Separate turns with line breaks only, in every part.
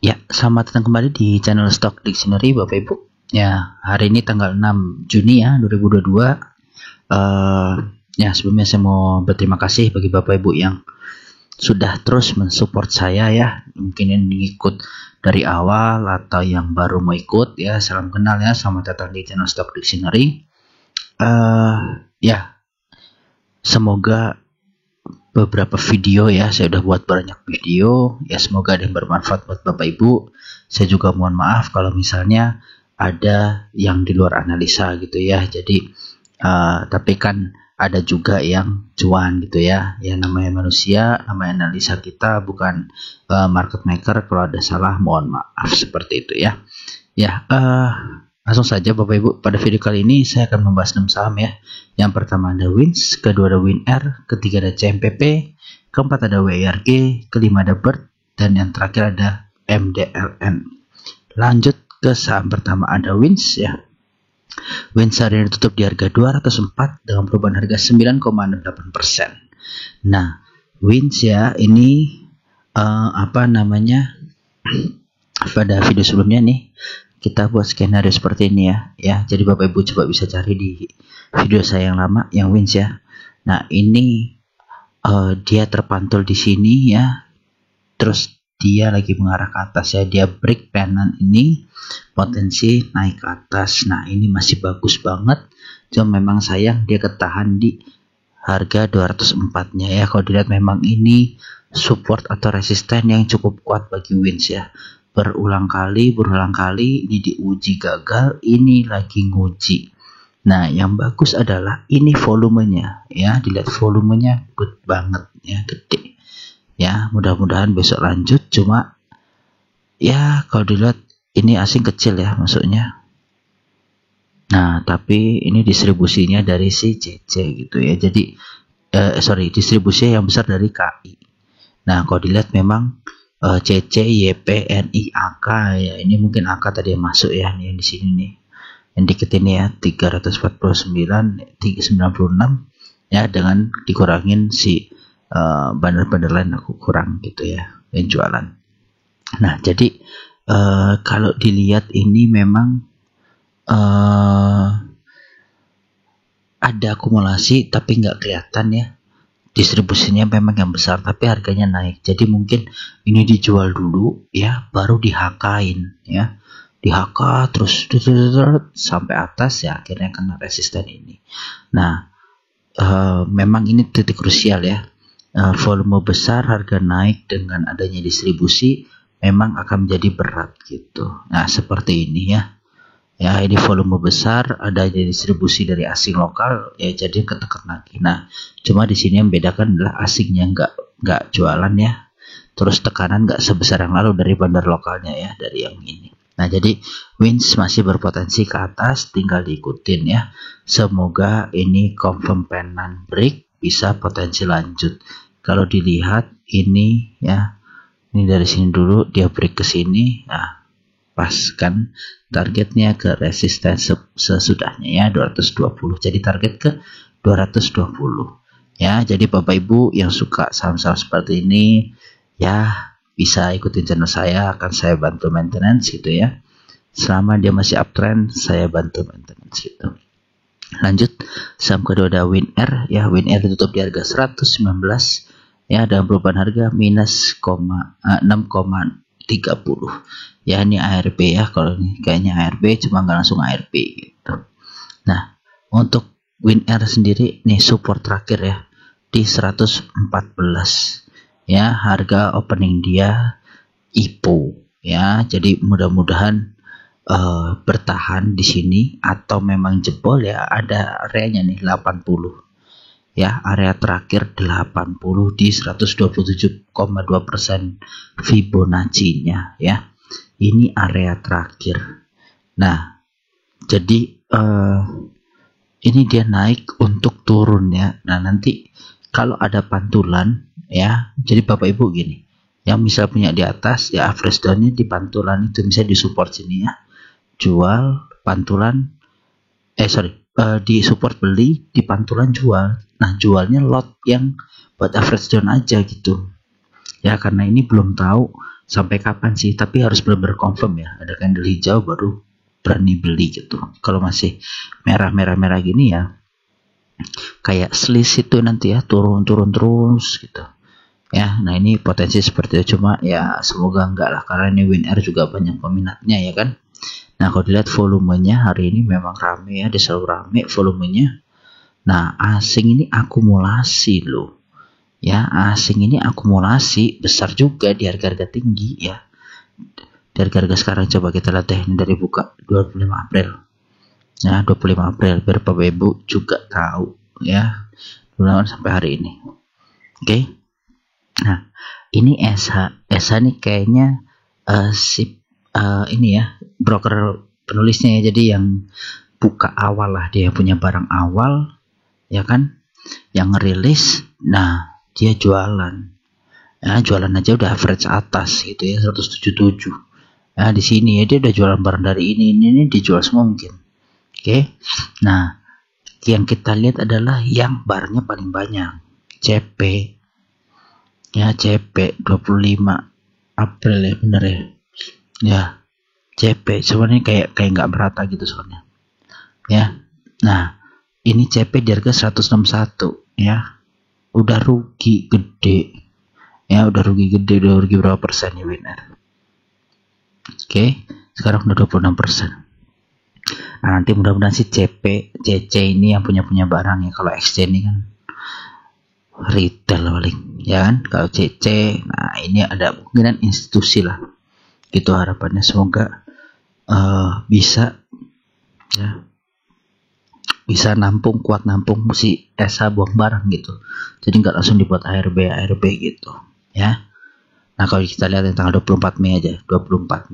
Ya, selamat datang kembali di channel Stock Dictionary Bapak Ibu. Ya, hari ini tanggal 6 Juni ya 2022. Ya, sebelumnya saya mau berterima kasih bagi Bapak Ibu yang sudah terus mensupport saya ya. Mungkin yang ikut dari awal atau yang baru mau ikut ya. Salam kenal ya, selamat datang di channel Stock Dictionary. Ya, semoga beberapa video ya, saya udah buat banyak video ya, semoga ada yang bermanfaat buat Bapak Ibu. Saya juga mohon maaf kalau misalnya ada yang di luar analisa gitu ya. Jadi tapi kan ada juga yang cuan gitu ya. Ya namanya manusia, namanya analisa, kita bukan market maker. Kalau ada salah mohon maaf seperti itu ya. Ya, langsung saja Bapak Ibu, pada video kali ini saya akan membahas 6 saham ya. Yang pertama ada WINS, kedua ada WINR, ketiga ada CMPP, keempat ada WIRG, kelima ada BIRT, dan yang terakhir ada MDLN. Lanjut ke saham pertama ada WINS ya. WINS hari ini tutup di harga 204 dengan perubahan harga 9,68%. Nah, WINS ya ini pada video sebelumnya nih kita buat skenario seperti ini ya. Jadi Bapak Ibu coba bisa cari di video saya yang lama yang WINS ya. Nah, ini dia terpantul di sini ya. Terus dia lagi mengarah ke atas ya. Dia break pennant ini, potensi naik ke atas. Nah, ini masih bagus banget. Cuma memang sayang dia ketahan di harga 204-nya ya. Kalau dilihat memang ini support atau resisten yang cukup kuat bagi WINS ya. Berulang kali ini diuji gagal, ini lagi nguji. Nah, yang bagus adalah ini volumenya ya, dilihat volumenya good banget ya, gede ya. Mudah-mudahan besok lanjut. Cuma ya kalau dilihat ini asing kecil ya maksudnya. Nah, tapi ini distribusinya dari si CC gitu ya. Jadi distribusinya yang besar dari KI. Nah, kalau dilihat memang CC, YP, NI, AK ya, ini mungkin AK tadi yang masuk ya, nih di sini nih. Yang dikit ini ya 349, 396 ya, dengan dikurangin si bandar-bandar lain aku kurang gitu ya yang jualan. Nah, jadi kalau dilihat ini memang ada akumulasi tapi nggak kelihatan ya. Distribusinya memang yang besar tapi harganya naik. Jadi mungkin ini dijual dulu ya, baru di-HK-in ya. Di-HK terus sampai atas ya, akhirnya kena resisten ini. Nah, memang ini titik krusial ya. Volume besar, harga naik dengan adanya distribusi memang akan menjadi berat gitu. Nah, seperti ini ya. Ya, ini volume besar, ada distribusi dari asing lokal ya, jadi ketekan lagi. Nah, cuma di sini yang membedakan adalah asingnya nggak jualan ya, terus tekanan nggak sebesar yang lalu dari bandar lokalnya ya, dari yang ini. Nah, jadi WINS masih berpotensi ke atas, tinggal diikutin ya. Semoga ini confirm pennant break, bisa potensi lanjut. Kalau dilihat ini ya, ini dari sini dulu dia break ke sini, nah pas kan targetnya ke resisten sesudahnya ya 220, jadi target ke 220 ya. Jadi Bapak Ibu yang suka saham-saham seperti ini ya, bisa ikutin channel saya, akan saya bantu maintenance gitu ya. Selama dia masih uptrend, saya bantu maintenance gitu. Lanjut, saham kedua ada WINR ya. WINR ditutup di harga 119 ya, dan perubahan harga minus 6,30 ya. Ini ARB ya, kalau ini kayaknya ARB, cuma nggak langsung ARB gitu. Nah, untuk WINR sendiri nih support terakhir ya di 114 ya, harga opening dia IPO ya. Jadi mudah-mudahan bertahan di sini atau memang jebol ya. Ada areanya nih 80 ya, area terakhir 80 di 127,2% Fibonacci-nya ya. Ini area terakhir. Nah, jadi ini dia naik untuk turun ya. Nah, nanti kalau ada pantulan ya, jadi Bapak Ibu gini, yang misal punya di atas ya, average down-nya di pantulan itu bisa di support sini ya. Jual, pantulan di support beli, di pantulan jual. Nah, jualnya lot yang buat average down aja gitu ya, karena ini belum tahu sampai kapan sih, tapi harus benar-benar confirm ya, ada candle hijau baru berani beli gitu. Kalau masih merah gini ya kayak selis itu nanti ya, turun terus gitu ya. Nah ini potensi seperti itu, cuma ya semoga enggak lah, karena ini WinR juga banyak peminatnya ya kan. Nah kalau dilihat volumenya hari ini memang rame ya, dia selalu rame volumenya. Nah asing ini akumulasi loh ya, asing ini akumulasi besar juga di harga-harga tinggi ya. Dari harga sekarang coba kita lihat deh, ini dari buka 25 April ya, 25 April biar Bapak Ibu juga tahu ya, sampai hari ini. Oke. Nah ini SH ini kayaknya ini ya broker penulisnya ya, jadi yang buka awal lah, dia punya barang awal ya kan, yang rilis. Nah dia jualan ya, jualan aja udah average atas gitu ya, 177. Nah di sini ya dia udah jualan barang dari ini dijual semua mungkin. Oke. Nah yang kita lihat adalah yang barangnya paling banyak, CP ya, CP 25 April ya, bener ya. Ya, CP sebenarnya kayak nggak merata gitu soalnya. Ya. Nah, ini CP di harga 161 ya. Udah rugi gede. Ya, udah rugi berapa persen ya WinR? Oke, sekarang udah 26%. Nah, nanti mudah-mudahan si CC ini yang punya barang ya. Kalau XC ini kan retail paling ya kan, kalau CC. Nah ini ada kemungkinan institusi lah gitu, harapannya semoga bisa ya, bisa kuat nampung si SH buang barang gitu, jadi nggak langsung dibuat ARB gitu ya. Nah kalau kita lihat yang tanggal 24 Mei aja, 24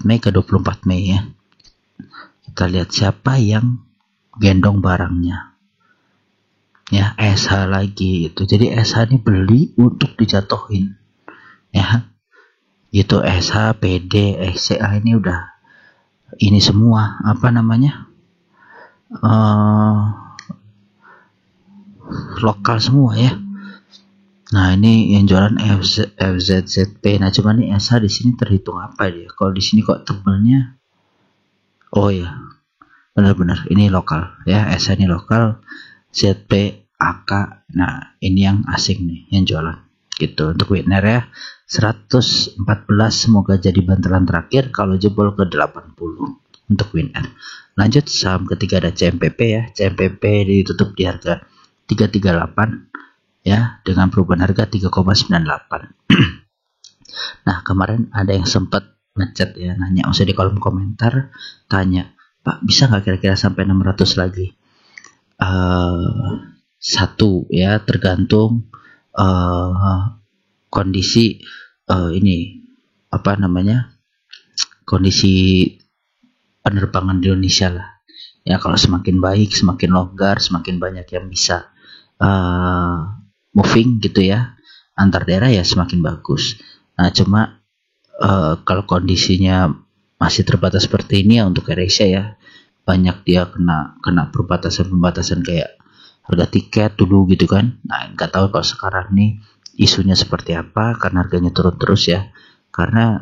Mei ke 24 Mei ya, kita lihat siapa yang gendong barangnya ya, SH lagi gitu. Jadi SH ini beli untuk dijatuhin ya gitu. SH, PD, XCA ini udah ini semua apa namanya lokal semua ya. Nah ini yang jualan FZZP. Nah cuman nih SH di sini terhitung apa dia? Kalau di sini kok tebelnya, oh ya benar-benar ini lokal ya, SH ini lokal, ZP, AK. Nah ini yang asing nih yang jualan gitu. Untuk WinR ya 114, semoga jadi bantalan terakhir kalau jebol ke 80 untuk WinR. Lanjut saham ketiga ada CMPP ya. CMPP ditutup di harga 338 ya, dengan perubahan harga 3,98. Nah kemarin ada yang sempat ngechat ya, nanya, maksudnya di kolom komentar tanya, Pak bisa nggak kira-kira sampai 600 lagi? Satu ya, tergantung kondisi ini apa namanya, kondisi penerbangan di Indonesia lah ya. Kalau semakin baik, semakin longgar, semakin banyak yang bisa moving gitu ya antar daerah ya, semakin bagus. Nah cuma kalau kondisinya masih terbatas seperti ini ya, untuk AirAsia ya banyak dia kena perbatasan kayak harga tiket dulu gitu kan. Nah nggak tahu kalau sekarang nih isunya seperti apa, karena harganya turun terus ya, karena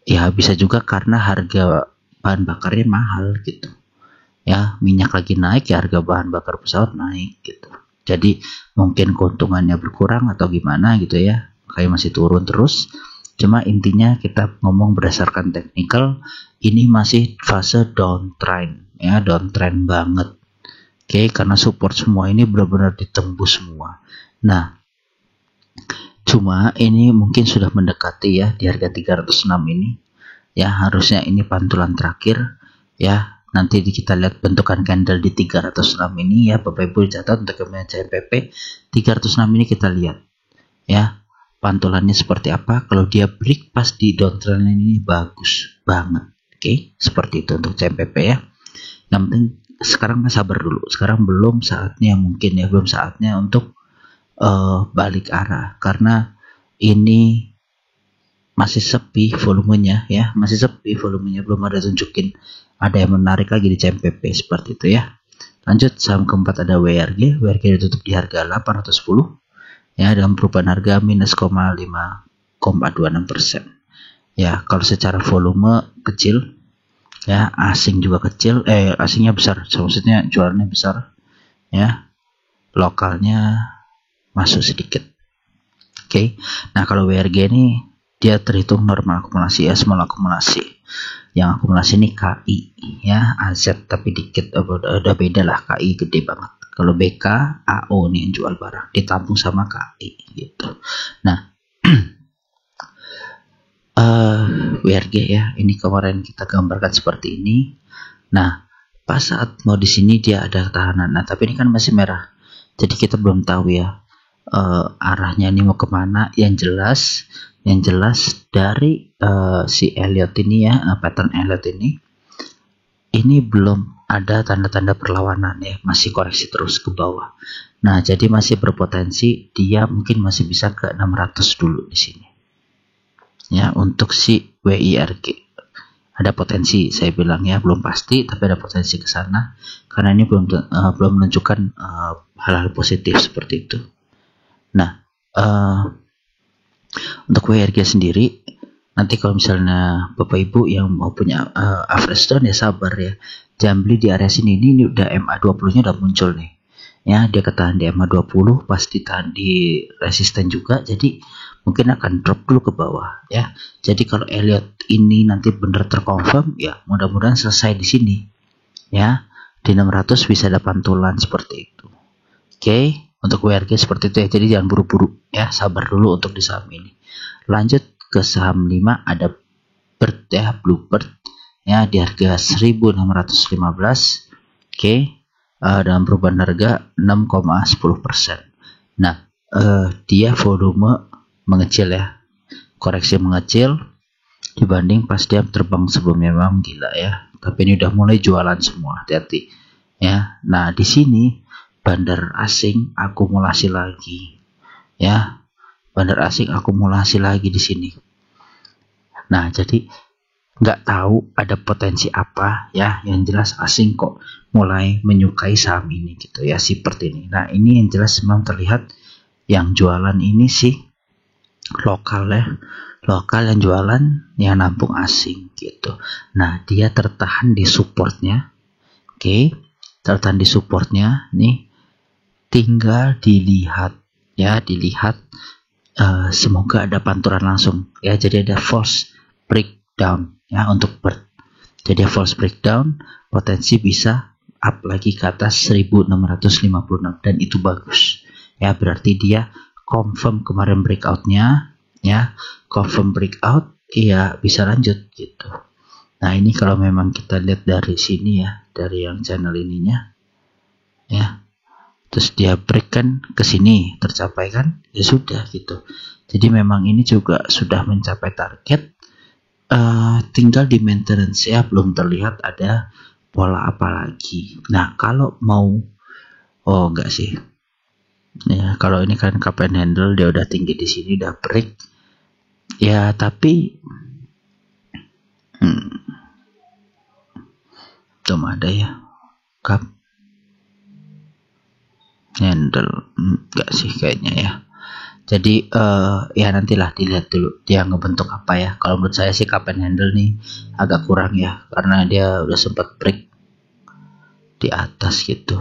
ya bisa juga karena harga bahan bakarnya mahal gitu ya, minyak lagi naik ya, harga bahan bakar pesawat naik gitu, jadi mungkin keuntungannya berkurang atau gimana gitu ya, kayak masih turun terus. Cuma intinya kita ngomong berdasarkan teknikal, ini masih fase downtrend ya, downtrend banget. Oke, karena support semua ini benar-benar ditembus semua. Nah cuma ini mungkin sudah mendekati ya di harga 306 ini ya, harusnya ini pantulan terakhir ya. Nanti kita lihat bentukan candle di 306 ini ya, Bapak Ibu catat untuk yang CMPP 306 ini, kita lihat ya pantulannya seperti apa. Kalau dia break pas di downtrend ini bagus banget. Oke, seperti itu untuk CMPP ya. Yang penting sekarang sabar dulu, sekarang belum saatnya, mungkin ya belum saatnya untuk balik arah, karena ini masih sepi volumenya ya, masih sepi volumenya, belum ada tunjukin ada yang menarik lagi di CMPP seperti itu ya. Lanjut saham keempat ada WRG ditutup di harga 810 ya, dengan perubahan harga minus 0,5 0,26%. Ya, kalau secara volume kecil, ya asing juga kecil, asingnya besar, maksudnya jualannya besar, ya lokalnya masuk sedikit. Oke. Nah, kalau WRG ini dia terhitung normal akumulasi, ya small akumulasi. Yang akumulasi ini KI, ya AZ tapi dikit, udah beda lah, KI gede banget. Kalau BK, AO nih yang jual barang ditampung sama KI gitu. Nah, WRG ya, ini kemarin kita gambarkan seperti ini. Nah, pas saat mau di sini dia ada tahanan. Nah, tapi ini kan masih merah, jadi kita belum tahu ya arahnya ini mau kemana. Yang jelas dari si Elliott ini ya, pattern Elliott ini belum ada tanda-tanda perlawanan ya, masih koreksi terus ke bawah. Nah, jadi masih berpotensi dia mungkin masih bisa ke 600 dulu di sini. Ya, untuk si WIRG ada potensi, saya bilang ya, belum pasti tapi ada potensi ke sana karena ini belum menunjukkan hal-hal positif seperti itu. Nah, untuk WIRG sendiri, nanti kalau misalnya Bapak Ibu yang mau punya average down ya sabar ya, jangan beli di area sini. Ini udah MA20 nya udah muncul nih ya, dia ketahan di MA20, pasti tahan di resisten juga, jadi mungkin akan drop dulu ke bawah ya. Jadi kalau Elliott ini nanti benar terkonfirm ya, mudah-mudahan selesai di sini ya, di 600 bisa ada pantulan seperti itu. Oke, untuk WRG seperti itu ya, jadi jangan buru-buru ya, sabar dulu untuk di saham ini. Lanjut ke saham 5, ada BIRD ya, Bluebird ya, di harga 1615. Oke, dalam perubahan harga 6,10%. Nah, dia volume mengecil ya, koreksi mengecil dibanding pas dia terbang sebelumnya, memang gila ya, tapi ini udah mulai jualan semua, hati-hati ya. Nah, di sini bandar asing akumulasi lagi ya, bandar asing akumulasi lagi di sini. Nah, jadi nggak tahu ada potensi apa ya, yang jelas asing kok mulai menyukai saham ini gitu ya, seperti ini. Nah, ini yang jelas memang terlihat yang jualan ini sih lokal ya, lokal yang jualan, yang nampung asing gitu. Nah, dia tertahan di supportnya. Oke, tertahan di supportnya nih, tinggal dilihat ya, semoga ada pantulan langsung ya. Jadi ada false breakdown ya untuk BIRD. Jadi false breakdown, potensi bisa up lagi ke atas 1656 dan itu bagus ya, berarti dia confirm kemarin breakoutnya ya, confirm breakout ya, bisa lanjut gitu. Nah, ini kalau memang kita lihat dari sini ya, dari yang channel ininya ya, terus dia break kan ke sini, tercapai kan, ya sudah gitu. Jadi memang ini juga sudah mencapai target, tinggal di maintenance ya, belum terlihat ada pola apa lagi. Nah, kalau mau, enggak sih ya, kalau ini kan cup and handle, dia udah tinggi di sini, udah break ya, tapi belum ada ya cup handle, enggak sih kayaknya ya. Jadi ya nantilah dilihat dulu dia ngebentuk apa ya. Kalau menurut saya sih cup and handle nih agak kurang ya, karena dia udah sempat break di atas gitu.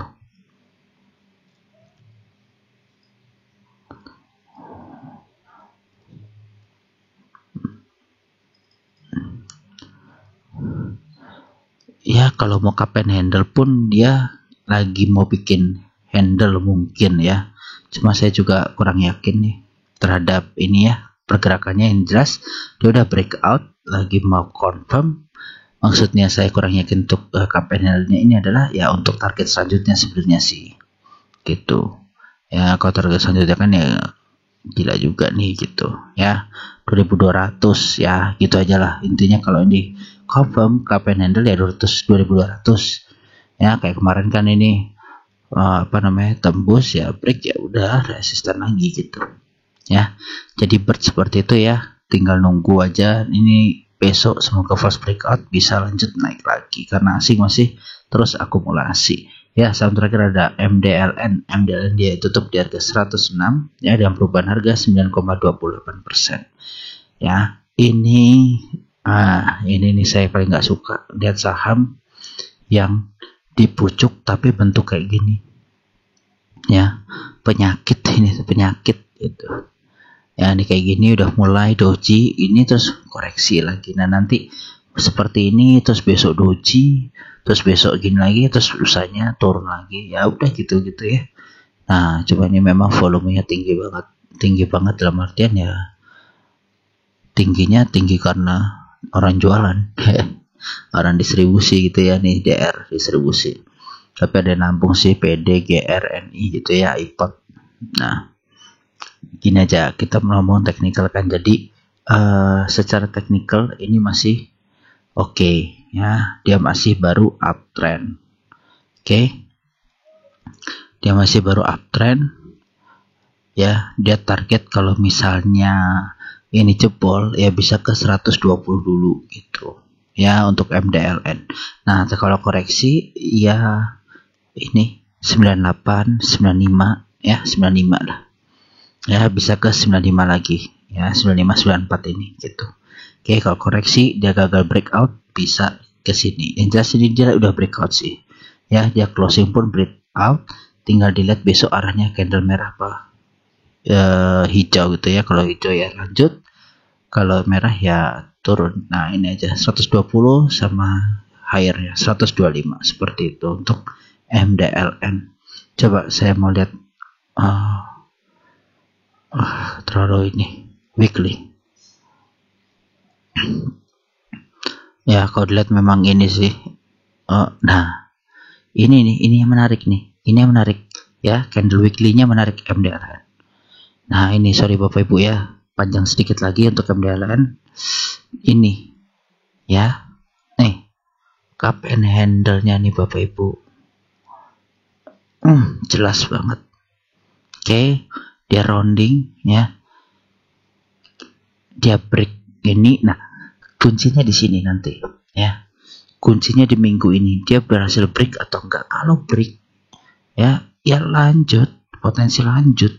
Ya, kalau mau cup and handle pun dia lagi mau bikin handle mungkin ya, cuma saya juga kurang yakin nih terhadap ini ya, pergerakannya. Yang jelas dia udah breakout, lagi mau confirm. Maksudnya saya kurang yakin untuk cup and handle-nya ini adalah ya untuk target selanjutnya sebenarnya sih gitu ya. Kalau target selanjutnya kan ya gila juga nih gitu ya, 2200 ya, gitu aja lah intinya. Kalau ini confirm cup and handle ya 2200 ya, kayak kemarin kan ini tembus ya, break ya udah resisten lagi gitu ya. Jadi BIRD seperti itu ya, tinggal nunggu aja ini besok, semoga false breakout bisa lanjut naik lagi karena asing masih terus akumulasi Ya, saham terakhir ada MDLN. MDLN dia tutup di harga 106 ya, dengan perubahan harga 9,28%. Ya, ini nih saya paling nggak suka lihat saham yang di pucuk tapi bentuk kayak gini. Ya, penyakit gitu. Ya, ini kayak gini udah mulai doji, ini terus koreksi lagi. Nah, nanti seperti ini terus besok doji, terus besok gini lagi, terus lusanya turun lagi. Ya udah gitu ya. Nah, coba ini memang volumenya tinggi banget dalam artian ya tingginya tinggi karena orang jualan, orang distribusi gitu ya, nih DR distribusi. Tapi ada nampung sih PD, GR, NI gitu ya, iPod. Nah, gini aja kita ngomong teknikal kan, jadi secara teknikal ini masih oke, ya, dia masih baru uptrend. Oke. Dia masih baru uptrend. Ya, dia target kalau misalnya ini jebol ya bisa ke 120 dulu gitu. Ya, untuk MDLN. Nah, kalau koreksi ya ini 98, 95 ya, 95 lah. Ya, bisa ke 95 lagi. Ya, 95 94 ini gitu. Oke, kalau koreksi dia gagal breakout bisa ke sini. Yang jelas ini dia udah breakout sih. Ya, dia closing pun breakout. Tinggal dilihat besok arahnya candle merah apa hijau gitu ya. Kalau hijau ya lanjut. Kalau merah ya turun. Nah, ini aja 120 sama higher ya 125 seperti itu untuk MDLN. Coba saya mau lihat terlalu ini weekly. Ya, kalau dilihat memang ini sih. Nah, ini yang menarik nih. Ini yang menarik ya, candle weekly-nya menarik MDLN. Nah, ini sorry Bapak Ibu ya, panjang sedikit lagi untuk MDLN. Ini ya. Nih, cup and handle-nya nih Bapak Ibu. Jelas banget. Oke, dia rounding ya. Dia break ini. Nah, kuncinya di sini nanti ya. Kuncinya di minggu ini dia berhasil break atau enggak. Kalau break ya lanjut, potensi lanjut.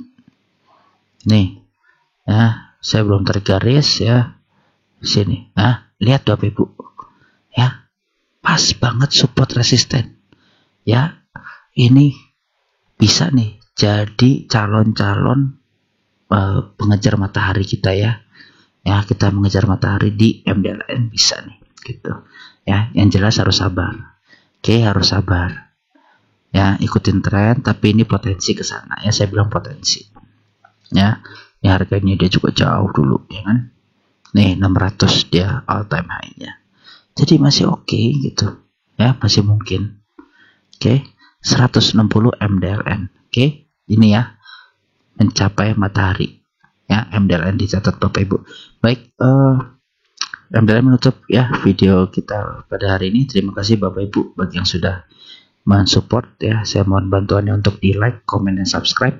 Nih ya, saya belum tarik garis ya sini. Nah, lihat Bapak Ibu ya, pas banget support resisten ya. Ini bisa nih jadi calon-calon pengejar matahari kita ya. Ya, kita mengejar matahari di MDLN bisa nih gitu ya. Yang jelas harus sabar. Oke, harus sabar ya, ikutin tren, tapi ini potensi ke sana ya, saya bilang potensi ya. Ini harganya dia juga jauh dulu ya kan, nih 600 dia all time high nya, jadi masih oke gitu ya, masih mungkin. Oke, 160 MDLN. Oke, ini ya mencapai matahari ya, MDLN dicatat Bapak Ibu. Baik, MDLN menutup ya video kita pada hari ini. Terima kasih Bapak Ibu bagi yang sudah mensupport ya. Saya mohon bantuannya untuk di like, comment, dan subscribe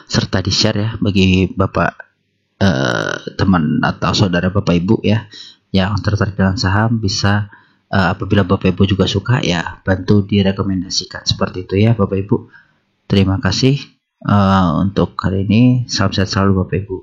serta di share ya bagi Bapak teman atau saudara Bapak Ibu ya yang tertarik dengan saham. Bisa apabila Bapak Ibu juga suka ya, bantu direkomendasikan seperti itu ya Bapak Ibu. Terima kasih untuk kali ini. Salam sehat selalu Bapak Ibu.